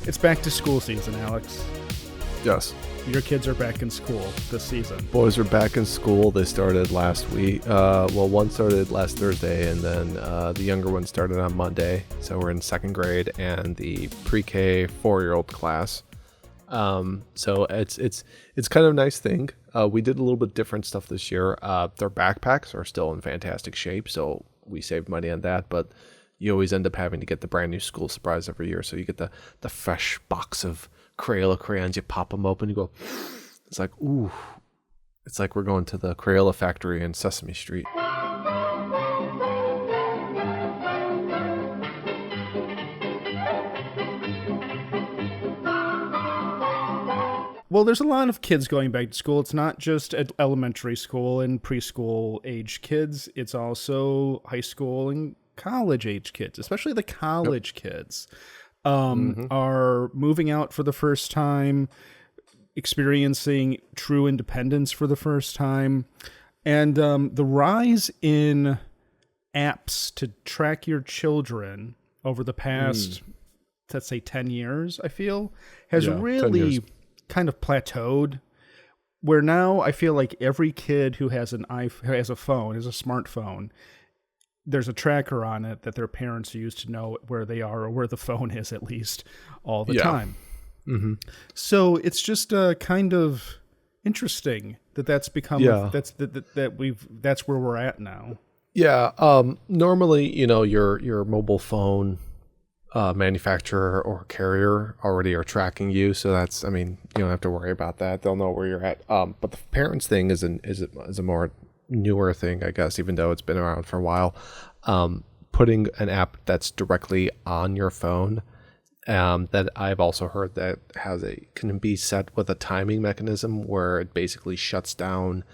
It's back to school season, Alex. Yes. Your kids are back in school this season. Boys are back in school. They started last week. One started last Thursday, and then the younger one started on Monday. So we're in second grade and the pre-K 4-year-old class. So it's kind of a nice thing. We did a little bit different stuff this year. Their backpacks are still in fantastic shape, so we saved money on that. But you always end up having to get the brand new school supplies every year. So you get the fresh box of Crayola crayons. You pop them open, you go, it's like, ooh, it's like we're going to the Crayola factory in Sesame Street. Well, there's a lot of kids going back to school. It's not just at elementary school and preschool age kids. It's also high school and college age kids, especially the college kids. Are moving out for the first time, experiencing true independence for the first time. And the rise in apps to track your children over the past, let's say 10 years, I feel, has really kind of plateaued. Where now I feel like every kid who has has a smartphone, there's a tracker on it that their parents use to know where they are, or where the phone is at least, all the time. Mm-hmm. So it's just kind of interesting that's become that's where we're at now. Yeah. Normally, your mobile phone manufacturer or carrier already are tracking you, so you don't have to worry about that. They'll know where you're at. But the parents thing is a more newer thing, I guess, even though it's been around for a while. Putting an app that's directly on your phone, that I've also heard that can be set with a timing mechanism where it basically shuts down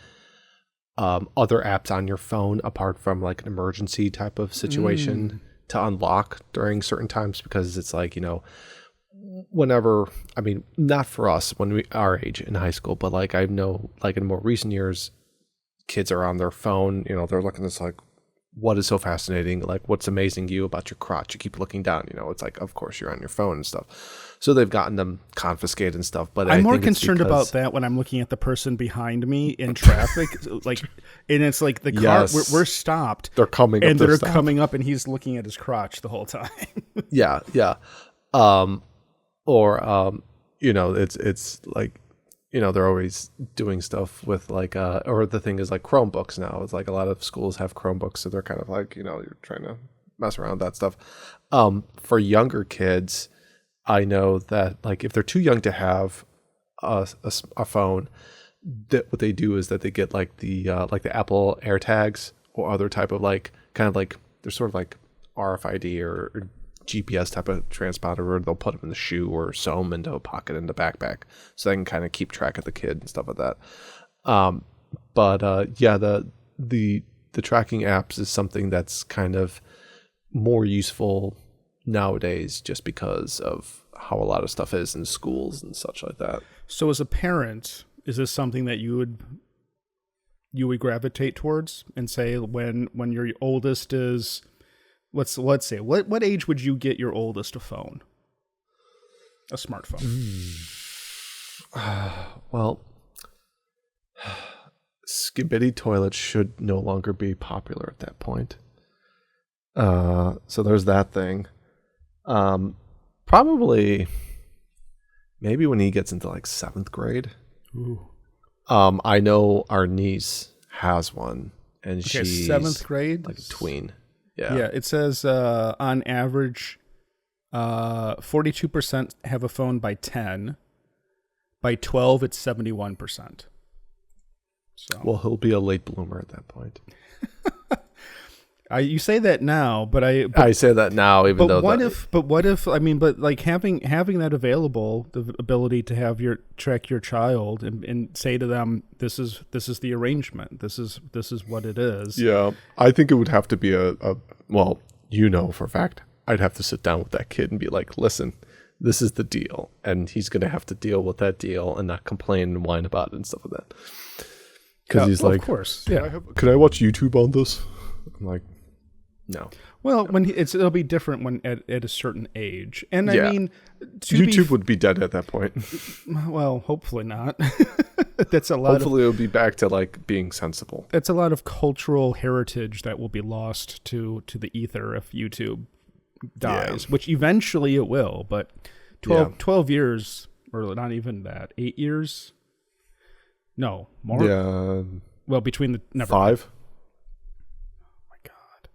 other apps on your phone apart from like an emergency type of situation to unlock during certain times, because it's like, whenever, not for us when we our age in high school, but like I know, like in more recent years, kids are on their phone, they're looking at this like, what is so fascinating? Like, what's amazing you about your crotch? You keep looking down, it's like, of course you're on your phone and stuff. So they've gotten them confiscated and stuff. But I'm more concerned about that when I'm looking at the person behind me in traffic. And it's like the car, we're stopped. They're coming up. And they're coming up and he's looking at his crotch the whole time. Yeah. It's like, they're always doing stuff with like, or the thing is like Chromebooks now. It's like a lot of schools have Chromebooks, so they're kind of like, you're trying to mess around with that stuff. For younger kids, I know that like if they're too young to have a phone, that what they do is that they get like the Apple AirTags or other type of like, kind of like, they're sort of like RFID or GPS type of transponder, where they'll put them in the shoe or sew them into a pocket in the backpack, so they can kind of keep track of the kid and stuff like that. The tracking apps is something that's kind of more useful nowadays, just because of how a lot of stuff is in schools and such like that. So as a parent, is this something that you would gravitate towards and say when your oldest is, let's say, what age would you get your oldest a phone? A smartphone? Well, Skibidi toilets should no longer be popular at that point. So there's that thing. Probably maybe when he gets into like 7th grade. Ooh. I know our niece has one, and she's 7th grade, like a tween. Yeah. It says on average, 42% have a phone by 10. By 12, it's 71%. So, well, he'll be a late bloomer at that point. You say that now, but I say that now, even though. What if? Like having that available, the ability to have track your child and say to them, this is the arrangement. This is what it is. Yeah, I think it would have to be well, for a fact, I'd have to sit down with that kid and be like, listen, this is the deal, and he's going to have to deal with that deal and not complain and whine about it and stuff like that. Because he's like, of course, could I watch YouTube on this? I'm like, No. Well, it'll be different when at a certain age, and Yeah. I mean, YouTube would be dead at that point. well, hopefully not. That's a lot. Hopefully, it'll be back to like being sensible. That's a lot of cultural heritage that will be lost to the ether if YouTube dies, which eventually it will. But 12 years, or not even that, 8 years. No, more. Yeah. Well, between the 5. Oh my God.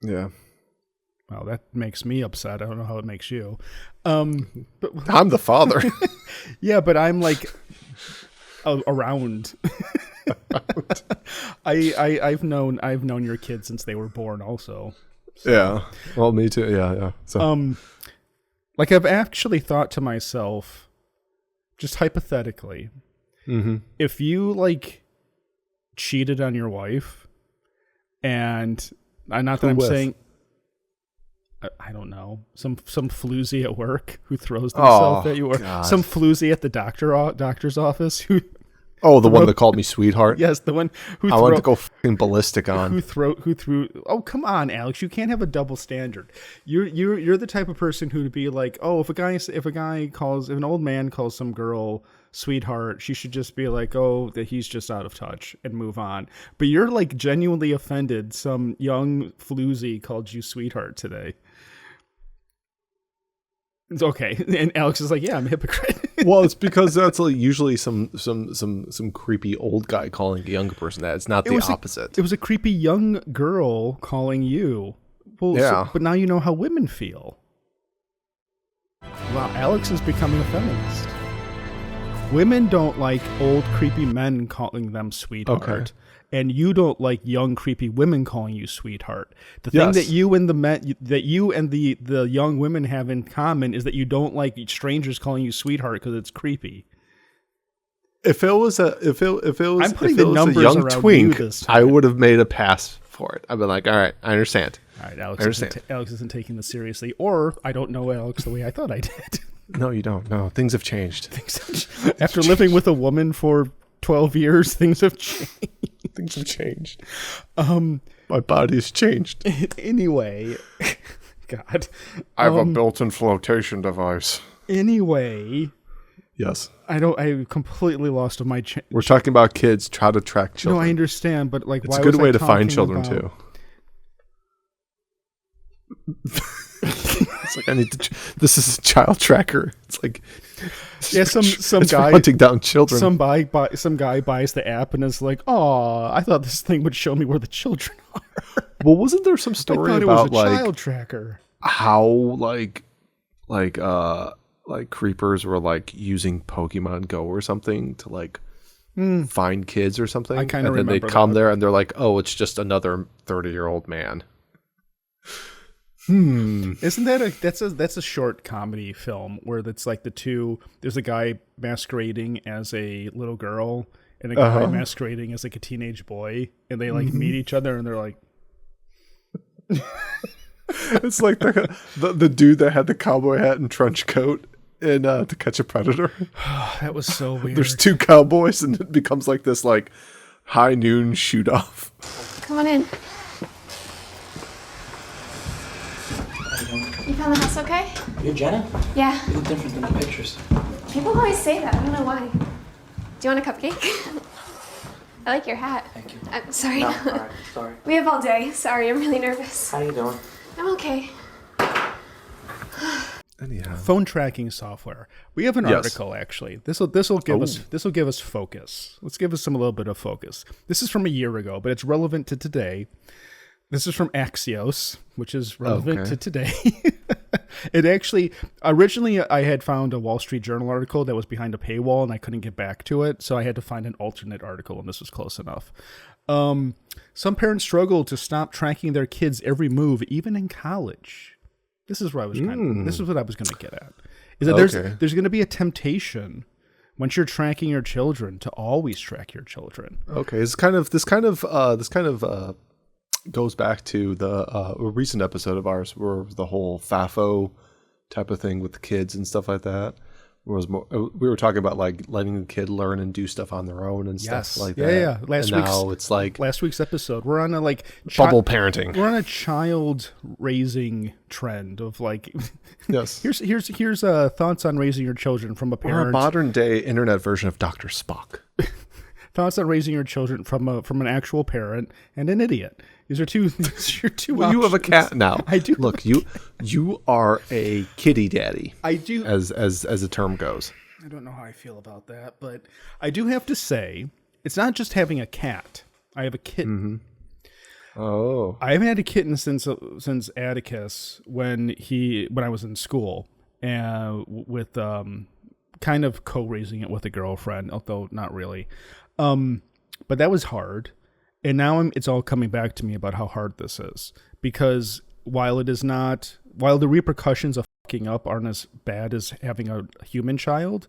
Yeah. Well, that makes me upset. I don't know how it makes you. But I'm the father. yeah, but I'm like around. I've known your kids since they were born, also. So. Yeah. Well, me too. Yeah. So. Like I've actually thought to myself, just hypothetically, if you like cheated on your wife, and not that I'm saying, I don't know, some floozy at work who throws themselves at you, or some floozy at the doctor's office who. Oh, the one that called me sweetheart. Yes, the one who I wanted to go fucking ballistic on. Who threw? Oh, come on, Alex! You can't have a double standard. You're the type of person who'd be like, oh, if an old man calls some girl sweetheart, she should just be like, oh, that he's just out of touch and move on. But you're like genuinely offended. Some young floozy called you sweetheart today. It's okay, and Alex is like, yeah, I'm a hypocrite. Well, it's because that's like usually some creepy old guy calling a younger person that. It's not the opposite. It was a creepy young girl calling you. Well, yeah. But now you know how women feel. Wow, Alex is becoming a feminist. Women don't like old creepy men calling them sweetheart. Okay. And you don't like young creepy women calling you sweetheart. The thing that you and the young women have in common is that you don't like strangers calling you sweetheart because it's creepy. If it was a young twink, this I would have made a pass for it. I've been like, all right, I understand. All right, Alex isn't taking this seriously, or I don't know Alex the way I thought I did. No, you don't. No, things have changed. After living with a woman for 12 years, things have changed. Things have changed. My body's changed. Anyway, God. I have a built-in flotation device. Anyway. Yes. I completely lost my... We're talking about kids, try to track children. No, I understand, but like, it's a good way to find children, too. It's like, I need to... This is a child tracker. It's like... Yeah, some guy hunting down children. Some guy buys the app and is like, "Oh, I thought this thing would show me where the children are." Well, wasn't there some story about it was a child tracker? How like creepers were like using Pokemon Go or something to like find kids or something? I kind of remember. And then they come there and they're like, "Oh, it's just another 30-year-old man." Isn't that that's a short comedy film where it's like there's a guy masquerading as a little girl and a guy masquerading as like a teenage boy, and they like meet each other and they're like it's like the dude that had the cowboy hat and trench coat in To Catch a Predator. That was so weird. There's two cowboys and it becomes like this like high noon shoot off. Come on in. You found the house okay? You're Jenna? Yeah. You look different than the pictures. People always say that. I don't know why. Do you want a cupcake? I like your hat. Thank you. I'm sorry. No, all right. Sorry. We have all day. Sorry, I'm really nervous. How you doing? I'm okay. Anyhow. Phone tracking software. We have an article actually. This will give us focus. Let's give us a little bit of focus. This is from a year ago, but it's relevant to today. This is from Axios, which is relevant to today. It actually, originally I had found a Wall Street Journal article that was behind a paywall and I couldn't get back to it. So I had to find an alternate article and this was close enough. Some parents struggle to stop tracking their kids' every move, even in college. This is where I was this is what I was going to get at. Is that there's going to be a temptation once you're tracking your children to always track your children. Okay. This kind of goes back to the recent episode of ours where the whole FAFO type of thing with the kids and stuff like that, was more. We were talking about like letting the kid learn and do stuff on their own and stuff like that. Yeah. Now it's like last week's episode. We're on a like bubble parenting. We're on a child raising trend of like. Yes. Here's thoughts on raising your children from a We're parent. a modern day internet version of Dr. Spock. Thoughts on raising your children from an actual parent and an idiot. These are two. These are two. Well, you have a cat now. I do. Look, you are a kitty daddy. I do. As the term goes. I don't know how I feel about that, but I do have to say, it's not just having a cat. I have a kitten. Mm-hmm. Oh. I haven't had a kitten since Atticus when I was in school, with kind of co-raising it with a girlfriend, although not really. But that was hard. And now it's all coming back to me about how hard this is, because while the repercussions of fucking up aren't as bad as having a human child,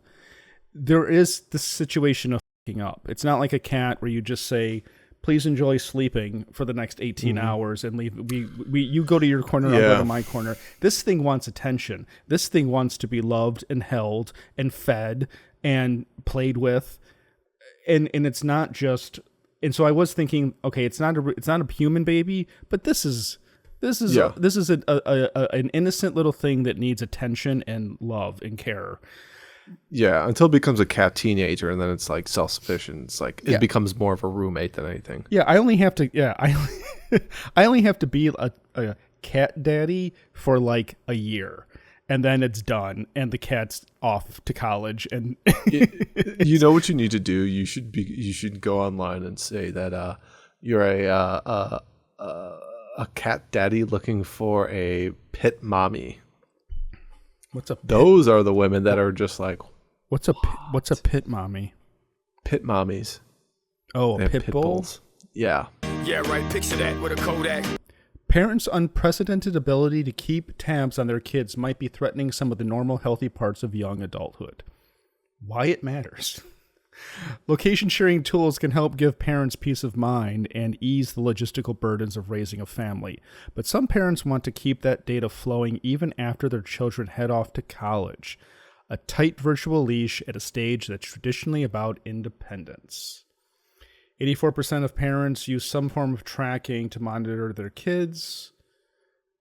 there is the situation of fucking up. It's not like a cat where you just say, please enjoy sleeping for the next 18 hours and leave. You go to your corner, I'll go to my corner. This thing wants attention. This thing wants to be loved and held and fed and played with. And it's not just. And so I was thinking, okay, it's not a human baby, but this is an innocent little thing that needs attention and love and care. Yeah, until it becomes a cat teenager, and then it's like self-sufficient. It's like it becomes more of a roommate than anything. Yeah, I only have to. Yeah, I only have to be a cat daddy for like a year, and then it's done, and the cat's off to college. And you know what you need to do? You should go online and say that you're a cat daddy looking for a pit mommy. What's a pit? Those are the women that are just like, what's a pit mommy? Pit mommies. Oh, a pit bull? Bulls. Yeah. Yeah, right. Picture that with a Kodak. Parents' unprecedented ability to keep tabs on their kids might be threatening some of the normal, healthy parts of young adulthood. Why it matters. Location sharing tools can help give parents peace of mind and ease the logistical burdens of raising a family. But some parents want to keep that data flowing even after their children head off to college. A tight virtual leash at a stage that's traditionally about independence. 84% of parents use some form of tracking to monitor their kids.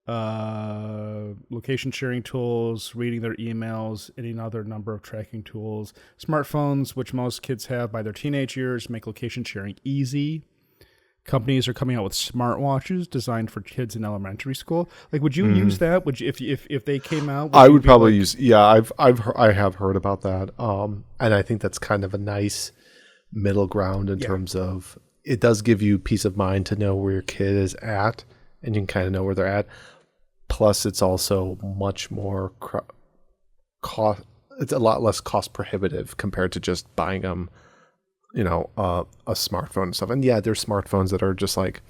Location sharing tools, reading their emails, any other number of tracking tools. Smartphones, which most kids have by their teenage years, make location sharing easy. Companies are coming out with smartwatches designed for kids in elementary school. Like, would you use that? Would you, if they came out? I would probably use. Yeah, I have heard about that. And I think that's kind of a nice middle ground in terms of it does give you peace of mind to know where your kid is at, and you can kind of know where they're at. Plus, it's also much more cost. It's a lot less cost prohibitive compared to just buying them, a smartphone and stuff. And yeah, there's smartphones that are just like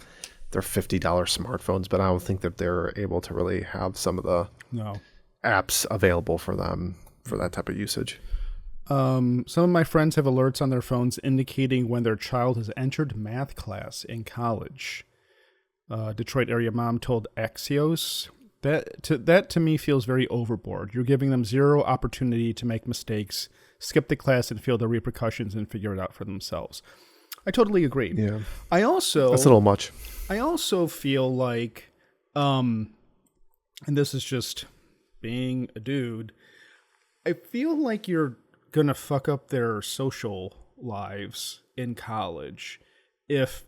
they're $50 smartphones, but I don't think that they're able to really have some of the apps available for them for that type of usage. Some of my friends have alerts on their phones indicating when their child has entered math class in college. Detroit area mom told Axios. That to me feels very overboard. You're giving them zero opportunity to make mistakes, skip the class, and feel the repercussions and figure it out for themselves. I totally agree. Yeah. That's a little much. I also feel like, and this is just being a dude, I feel like you're gonna fuck up their social lives in college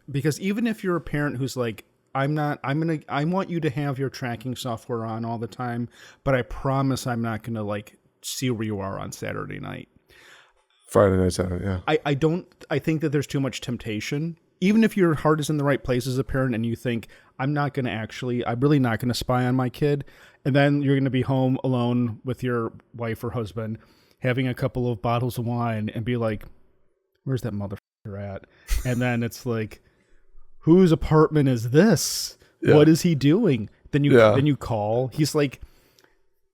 because even if you're a parent who's like, I want you to have your tracking software on all the time, but I promise I'm not going to like see where you are on Saturday night. Friday night, Saturday, yeah. I think that there's too much temptation. Even if your heart is in the right place as a parent and you think, I'm really not going to spy on my kid. And then you're going to be home alone with your wife or husband, having a couple of bottles of wine and be like, where's that motherfucker at? And then it's like, whose apartment is this? Yeah. What is he doing? Then you call. He's like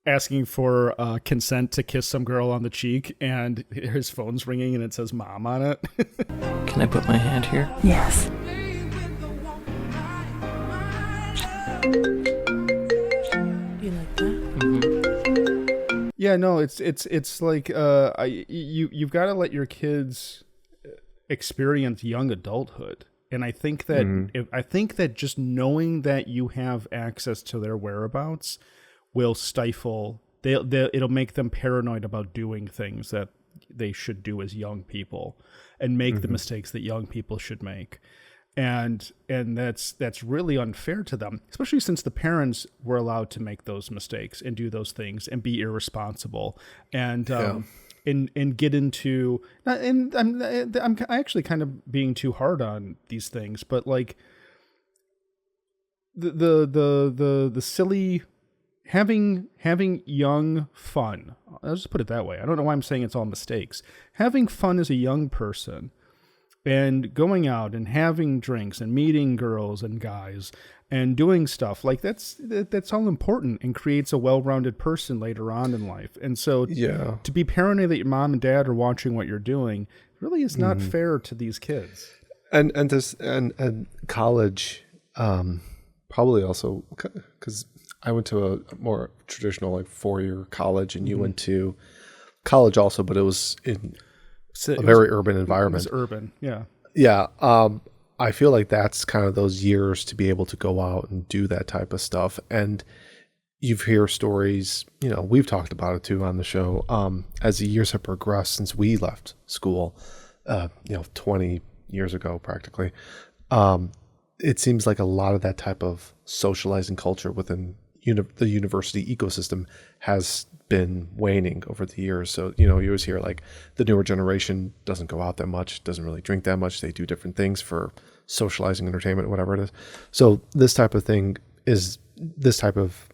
asking for consent to kiss some girl on the cheek, and his phone's ringing, and it says "mom" on it. Can I put my hand here? Yes. You like that? Mm-hmm. Yeah, no, it's like you've got to let your kids experience young adulthood. And I think that I think that just knowing that you have access to their whereabouts will stifle. It'll make them paranoid about doing things that they should do as young people, and make the mistakes that young people should make. And that's really unfair to them, especially since the parents were allowed to make those mistakes and do those things and be irresponsible and get into. And I'm actually kind of being too hard on these things, but like the silly having young fun. I'll just put it that way. I don't know why I'm saying it's all mistakes. Having fun as a young person. And going out and having drinks and meeting girls and guys and doing stuff like that's all important and creates a well-rounded person later on in life. And so to be paranoid that your mom and dad are watching what you're doing really is not fair to these kids. And college, probably also because I went to a more traditional like 4-year college, and you went to college also, but it was in a very urban environment. It's urban, yeah. Yeah. I feel like that's kind of those years to be able to go out and do that type of stuff. And you hear stories, we've talked about it too on the show. As the years have progressed since we left school, 20 years ago, practically, it seems like a lot of that type of socializing culture within the university ecosystem has been waning over the years. So, you always hear like the newer generation doesn't go out that much, doesn't really drink that much. They do different things for socializing, entertainment, whatever it is. So this type of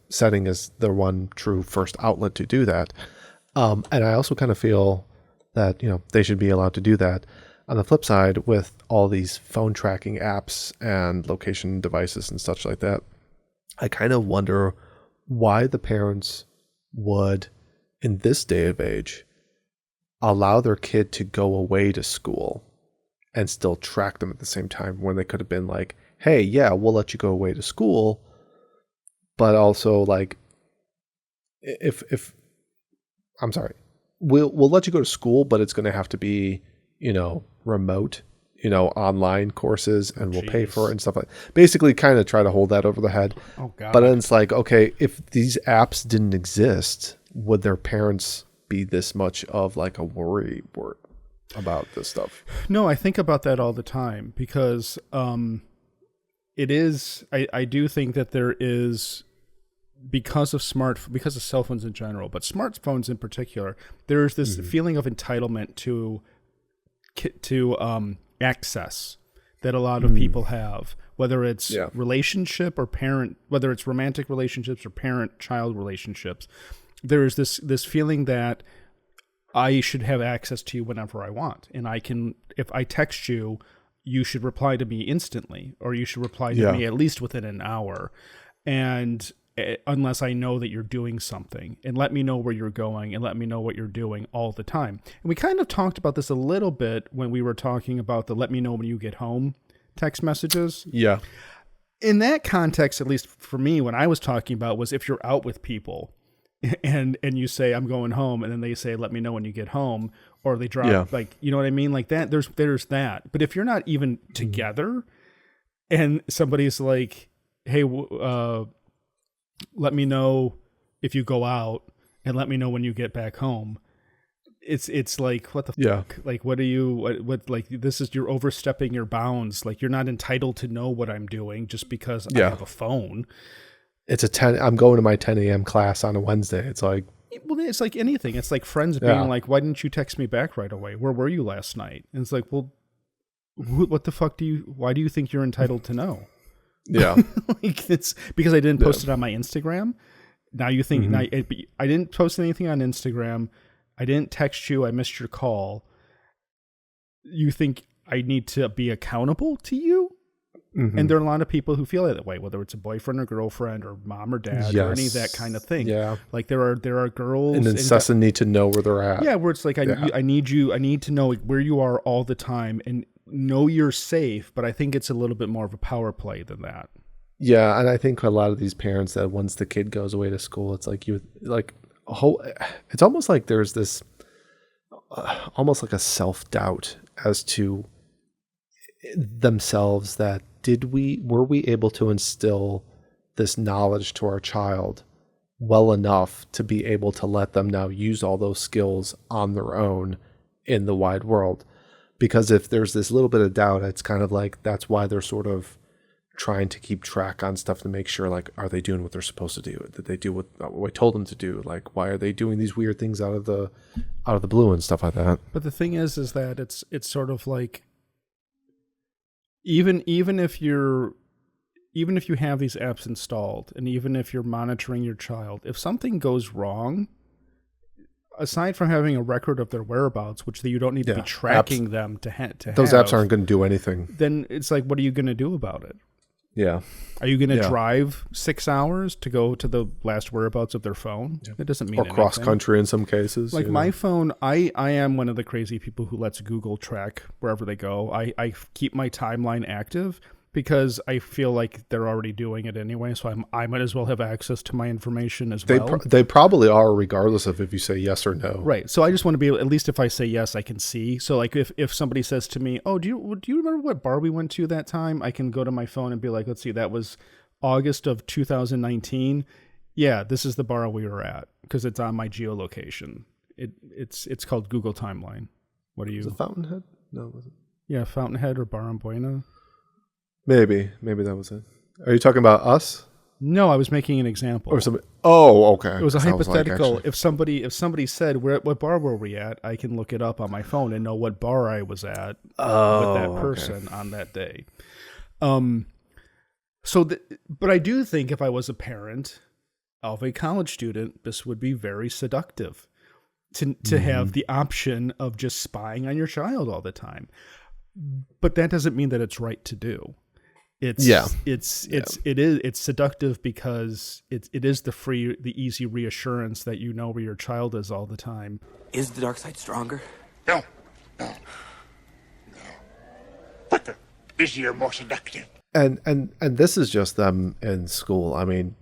setting is the one true first outlet to do that. And I also kind of feel that, they should be allowed to do that. On the flip side, with all these phone tracking apps and location devices and such like that, I kind of wonder why the parents would, in this day of age, allow their kid to go away to school and still track them at the same time, when they could have been like, hey, yeah, we'll let you go away to school, but also like, if I'm sorry, we'll let you go to school, but it's going to have to be, remote, online courses, and we'll pay for it and stuff like that. Basically kind of try to hold that over the head. Oh, God. But then it's like, okay, if these apps didn't exist, would their parents be this much of like a worry about this stuff? No, I think about that all the time because it is, I do think that there is, because of cell phones in general, but smartphones in particular, there's this feeling of entitlement to access that a lot of people have, whether it's relationship or parent, whether it's romantic relationships or parent-child relationships. There is this feeling that I should have access to you whenever I want, and if I text you, you should reply to me instantly, or you should reply to me at least within an hour, and unless I know that you're doing something, and let me know where you're going and let me know what you're doing all the time. And we kind of talked about this a little bit when we were talking about the let me know when you get home text messages. Yeah. In that context, at least for me, when I was talking about was if you're out with people and you say, I'm going home, and then they say, let me know when you get home, or they drop like, you know what I mean? Like that, there's that. But if you're not even together and somebody's like, hey, let me know if you go out and let me know when you get back home. It's like, what the fuck? Like, what like, this is, you're overstepping your bounds. Like, you're not entitled to know what I'm doing just because I have a phone. It's I'm going to my 10 a.m. class on a Wednesday. It's like, well, it's like anything. It's like friends being like, why didn't you text me back right away? Where were you last night? And it's like, well, what the fuck why do you think you're entitled to know? Yeah. Like, it's because I didn't post it on my Instagram. Now you think I didn't post anything on Instagram. I didn't text you. I missed your call. You think I need to be accountable to you? And there are a lot of people who feel that way, whether it's a boyfriend or girlfriend or mom or dad or any of that kind of thing. Yeah. Like there are girls. An incessant need to know where they're at. Yeah. Where it's like, I need to know where you are all the time and know you're safe. But I think it's a little bit more of a power play than that. Yeah. And I think a lot of these parents that once the kid goes away to school, it's like it's almost like there's this, almost like a self-doubt as to themselves that were we able to instill this knowledge to our child well enough to be able to let them now use all those skills on their own in the wide world? Because if there's this little bit of doubt, it's kind of like that's why they're sort of trying to keep track on stuff to make sure, like, are they doing what they're supposed to do? Did they do what I told them to do? Like, why are they doing these weird things out of the blue and stuff like that? But the thing is that it's sort of like even if you have these apps installed, and even if you're monitoring your child, if something goes wrong, aside from having a record of their whereabouts, which you don't need to be tracking them to those apps aren't going to do anything. Then it's like, what are you going to do about it? Yeah. Are you going to drive 6 hours to go to the last whereabouts of their phone? It doesn't mean anything. Or cross country in some cases. Like my phone, I am one of the crazy people who lets Google track wherever they go. I keep my timeline active because I feel like they're already doing it anyway. So I might as well have access to my information as well. They probably are, regardless of if you say yes or no. Right. So I just want to be able, at least if I say yes, I can see. So like if somebody says to me, "Oh, do you remember what bar we went to that time?" I can go to my phone and be like, "Let's see, that was August of 2019. Yeah, this is the bar we were at because it's on my geolocation. It's called Google Timeline." What are you? Was it Fountainhead? No, was it? Yeah, Fountainhead or Bar on Buena. Maybe that was it. Are you talking about us? No, I was making an example. Or somebody? Oh, okay. It was a hypothetical. If somebody said, what bar were we at?" I can look it up on my phone and know what bar I was at with that person on that day. But I do think if I was a parent of a college student, this would be very seductive to have the option of just spying on your child all the time. But that doesn't mean that it's right to do. It's seductive because it is the easy reassurance that you know where your child is all the time. Is the dark side stronger? No. But easier, more seductive. And this is just them in school. I mean,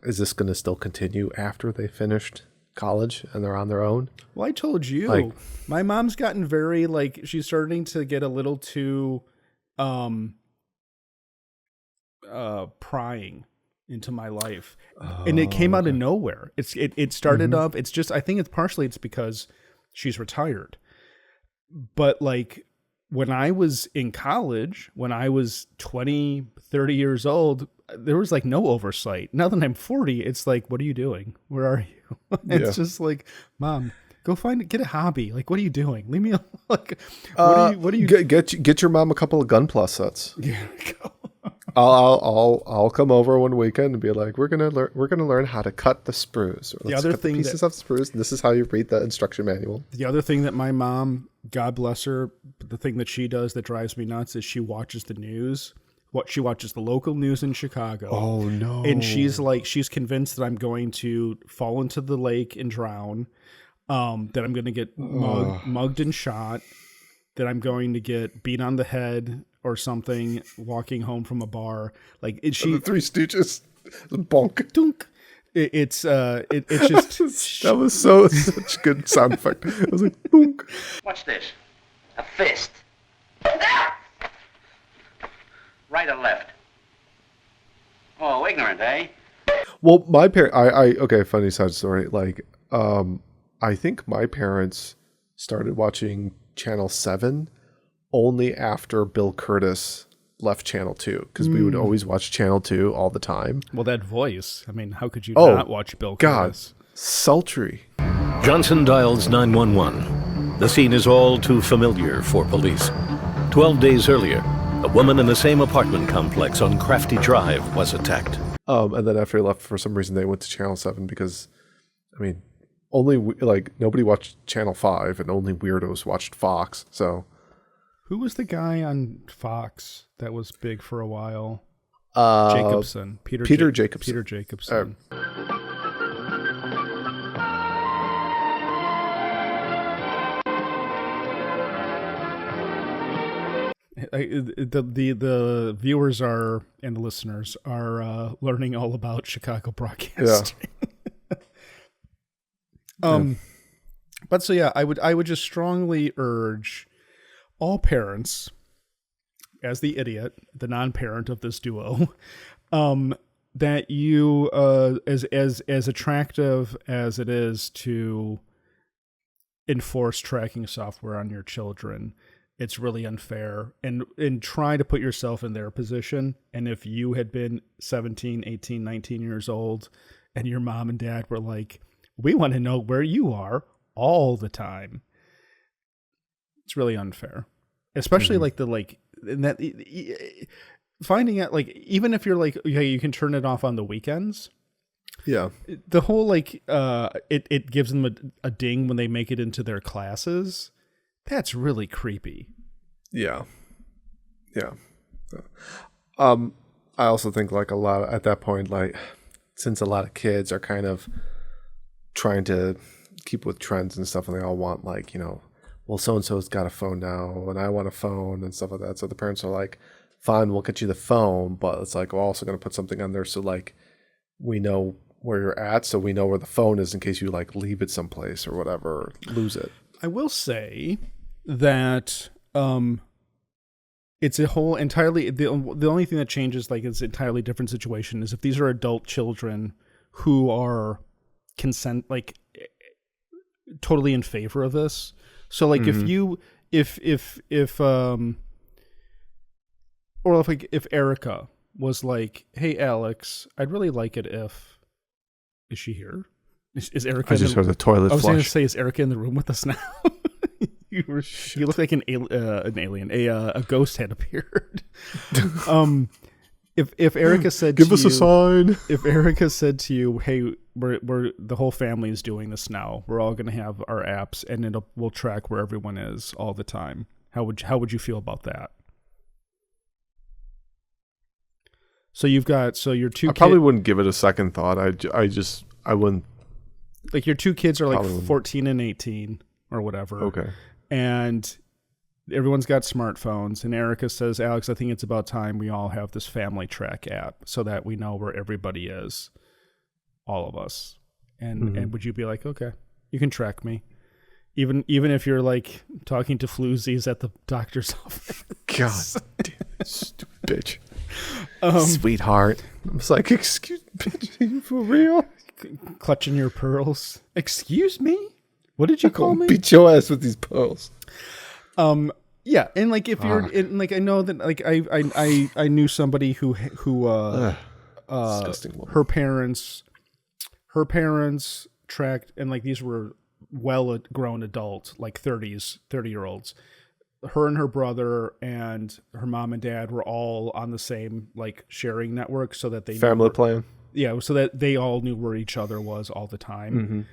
is this going to still continue after they finished college and they're on their own? Well, I told you, my mom's gotten very, she's starting to get a little too prying into my life. And it came out of nowhere. It started up. It's just, I think it's because she's retired. But when I was in college, when I was 20, 30 years old, there was no oversight. Now that I'm 40, it's like, what are you doing? Where are you? It's just like, Mom, go get a hobby. What are you doing? Leave me alone. What are you get your mom a couple of Gun Plus sets. Yeah, go. I'll come over one weekend and be like, we're gonna learn how to cut the sprues. The other thing, pieces of sprues. And this is how you read the instruction manual. The other thing that my mom, God bless her, the thing that she does that drives me nuts is she watches the news. She watches the local news in Chicago. Oh no! And she's convinced that I'm going to fall into the lake and drown. That I'm going to get mugged and shot. That I'm going to get beat on the head or something walking home from a bar. The Three Stooges, bonk, dunk. It's just that was such good sound effect. It was like bonk. What's this? A fist. Right or left? Oh, ignorant, eh? Well, my okay, funny side story. I think my parents started watching Channel 7 only after Bill Curtis left Channel 2, because we would always watch Channel 2 all the time. Well, that voice. I mean, how could you not watch Bill Curtis? God, sultry. Johnson dials 911. The scene is all too familiar for police. 12 days earlier, a woman in the same apartment complex on Crafty Drive was attacked. And then after he left, for some reason, they went to Channel 7 because, I mean, only nobody watched Channel 5 and only weirdos watched Fox. So, who was the guy on Fox that was big for a while? Jacobson. Peter Jacobson. Peter Jacobson. The viewers and the listeners are learning all about Chicago broadcasting. Yeah. But so yeah, I would just strongly urge all parents, as the idiot, the non-parent of this duo, that you, as attractive as it is to enforce tracking software on your children, it's really unfair, and try to put yourself in their position. And if you had been 17, 18, 19 years old and your mom and dad were like, we want to know where you are all the time, it's really unfair. Especially finding out, like, even if you're like, yeah, you can turn it off on the weekends. Yeah. The whole it gives them a ding when they make it into their classes. That's really creepy. Yeah. Yeah. I also think like a lot at that point, like, since a lot of kids are kind of trying to keep with trends and stuff, and they all want, like, well, so-and-so's got a phone now and I want a phone and stuff like that. So the parents are like, fine, we'll get you the phone, but it's like, we're also going to put something on there so like we know where you're at, so we know where the phone is in case you like leave it someplace or whatever, or lose it. I will say that it's a whole entirely, the only thing that changes, like, it's an entirely different situation is if these are adult children who are totally in favor of this. So like if Erica was like, hey Alex, I'd really like it if, is she here? Is Erica? I just heard the toilet flush. I was going to say, is Erica in the room with us now? You look like an alien. A ghost had appeared. If Erica said, give us a sign. If Erica said to you, hey, we're the whole family is doing this now. We're all going to have our apps, and we'll track where everyone is all the time. How would you feel about that? So your two. I probably wouldn't give it a second thought. I wouldn't. Like, your two kids are like 14 and 18 or whatever. Okay. And everyone's got smartphones, and Erica says, Alex, I think it's about time we all have this family track app so that we know where everybody is, all of us. And would you be like, okay, you can track me, even if you're like talking to floozies at the doctor's office? God damn, stupid bitch. Sweetheart. I was like, excuse me, bitch, are you for real? Clutching your pearls. Excuse me? What did you call me? Beat your ass with these pearls. Yeah, and like if you're like, I know that like I knew somebody who disgusting woman. her parents tracked, and like these were well-grown adults, like 30-year-olds. Her and her brother and her mom and dad were all on the same like sharing network, so that they family plan. Yeah, so that they all knew where each other was all the time.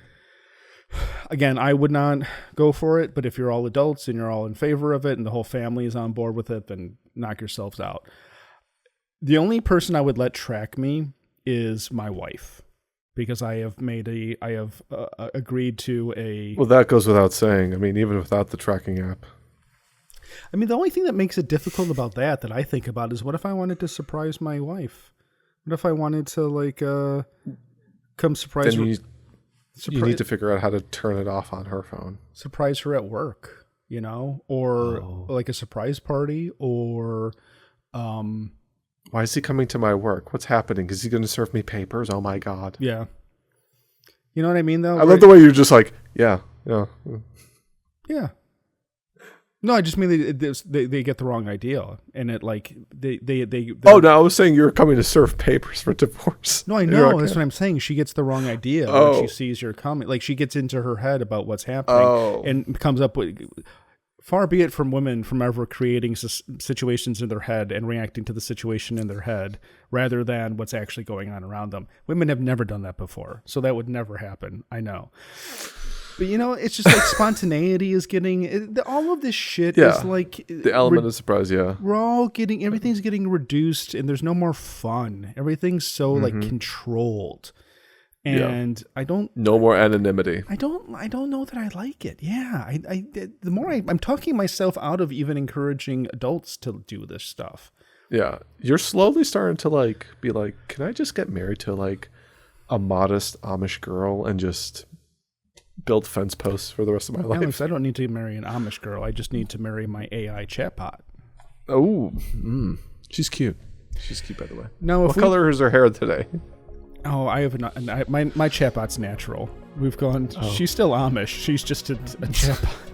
Again, I would not go for it, but if you're all adults and you're all in favor of it and the whole family is on board with it, then knock yourselves out. The only person I would let track me is my wife, because I have agreed to a... Well, that goes without saying. I mean, even without the tracking app. I mean, the only thing that makes it difficult about that I think about is, what if I wanted to surprise my wife? What if I wanted to like come surprise her? You need to figure out how to turn it off on her phone. Surprise her at work, or like a surprise party, or why is he coming to my work? What's happening? Is he going to serve me papers? Oh my God. Yeah. You know what I mean, though? I love the way you're just like, yeah. No, I just mean they get the wrong idea, and it like they. Oh no, I was saying you're coming to serve papers for divorce. No, I know. That's what I'm saying. She gets the wrong idea when she sees your comment. Like, she gets into her head about what's happening and comes up with. Far be it from women from ever creating situations in their head and reacting to the situation in their head rather than what's actually going on around them. Women have never done that before, so that would never happen. I know. But, it's just like spontaneity is getting... all of this shit is like... The element of surprise, yeah. We're all getting... Everything's getting reduced, and there's no more fun. Everything's so, like, controlled. And I don't... No more anonymity. I don't know that I like it. Yeah. The more I'm talking myself out of even encouraging adults to do this stuff. Yeah. You're slowly starting to, like, be like, can I just get married to, like, a modest Amish girl and just... build fence posts for the rest of my life. Alex, I don't need to marry an Amish girl. I just need to marry my AI chatbot. Oh, she's cute. She's cute, by the way. No, What color is her hair today? Oh, I have not. My chatbot's natural. We've gone. She's still Amish. She's just a chatbot.